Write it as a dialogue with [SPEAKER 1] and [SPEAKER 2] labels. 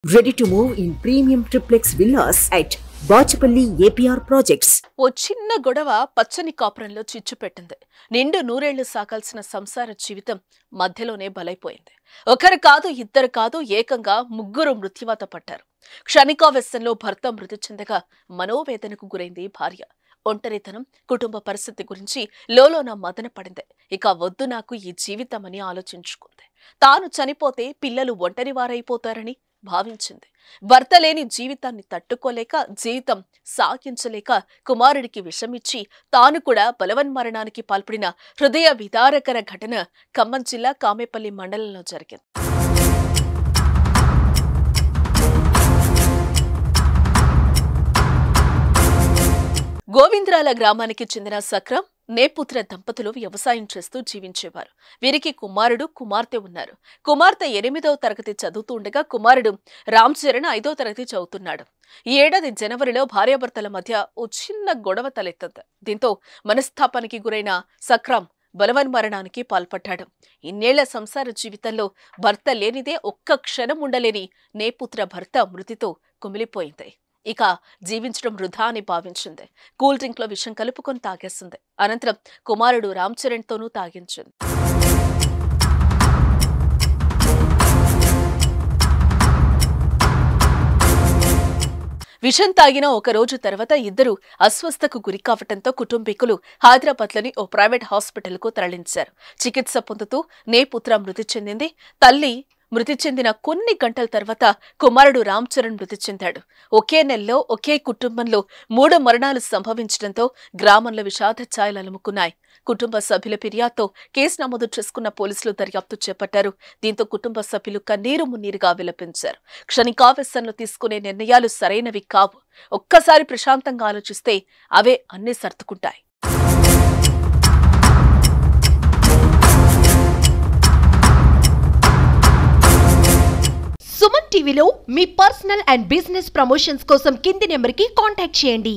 [SPEAKER 1] Ready to move in premium triplex villas at Bachapalli APR projects.
[SPEAKER 2] ఓ చిన్న గొడవ పచ్చని కాపురంలో చిచ్చు పెట్టింది. నిండు నూరేళ్లు సాగాల్సిన సంసార జీవితం మధ్యలోనే బలైపోయింది. ఒకరు కాదు ఇద్దరు కాదు ఏకంగా ముగ్గురు మృత్యువాత పట్టారు. క్షణికావేశంలో భర్త మృతి చెందగా మనోవేదనకు గురైంది భార్య. ఒంటరితనం, కుటుంబ పరిస్థితి గురించి లోలోన మదన పడింది. ఇక వద్దు నాకు ఈ జీవితమని ఆలోచించుకుంది. తాను చనిపోతే పిల్లలు ఒంటరివారైపోతారని భావించింది. భర్త లేని జీవితాన్ని తట్టుకోలేక, జీవితం సాగించలేక కుమారుడికి విషమిచ్చి తాను కూడా బలవన్మరణానికి పాల్పడిన హృదయ విదారకర ఘటన ఖమ్మం జిల్లా కామేపల్లి మండలంలో జరిగింది. గోవింద్రాల గ్రామానికి చెందిన సక్రం, నేపుత్ర దంపతులు వ్యవసాయం చేస్తూ జీవించేవారు. వీరికి కుమారుడు, కుమార్తె ఉన్నారు. కుమార్తె 8వ తరగతి చదువుతూ ఉండగా కుమారుడు రామ్ చరణ్ 5వ తరగతి చదువుతున్నాడు. ఈ ఏడాది జనవరిలో భార్యాభర్తల మధ్య ఓ చిన్న గొడవ తలెత్తింది. దీంతో మనస్తాపానికి గురైన సక్రం బలవన్మరణానికి పాల్పడ్డాడు. ఇన్నేళ్ల సంసార జీవితంలో భర్త లేనిదే ఒక్క క్షణం ఉండలేని నేపుత్ర భర్త మృతితో కుమిలిపోయింది. ఇక జీవించడం వృధా అని భావించింది. కూల్ డ్రింక్ లో విషం కలుపుకొని తాగేస్తుంది. అనంతరం కుమారుడు రామ్ చరణ్ తోనూ తాగించింది. విషం తాగిన ఒక రోజు తర్వాత ఇద్దరు అస్వస్థకు గురి కావటంతో కుటుంబీకులు హైదరాబాద్లోని ఓ ప్రైవేట్ హాస్పిటల్ కు తరలించారు. చికిత్స పొందుతూ నేపుత్ర మృతి చెందింది. తల్లి మృతి చెందిన కొన్ని గంటల తర్వాత కుమారుడు రామ్ చరణ్ మృతి చెందాడు. ఒకే నెలలో ఒకే కుటుంబంలో 3 మరణాలు సంభవించడంతో గ్రామంలో విషాద ఛాయలు అలుముకున్నాయి. కుటుంబ సభ్యుల ఫిర్యాదుతో కేసు నమోదు చేసుకున్న పోలీసులు దర్యాప్తు చేపట్టారు. దీంతో కుటుంబ సభ్యులు కన్నీరు మున్నీరుగా విలపించారు. క్షణికావేశంలో తీసుకునే నిర్ణయాలు సరైనవి కావు. ఒక్కసారి ప్రశాంతంగా ఆలోచిస్తే అవే అన్నీ సర్దుకుంటాయి.
[SPEAKER 3] సుమన్ టీవీలో మీ పర్సనల్ అండ్ బిజినెస్ ప్రమోషన్స్ కోసం కింది నెంబర్కి కాంటాక్ట్ చేయండి.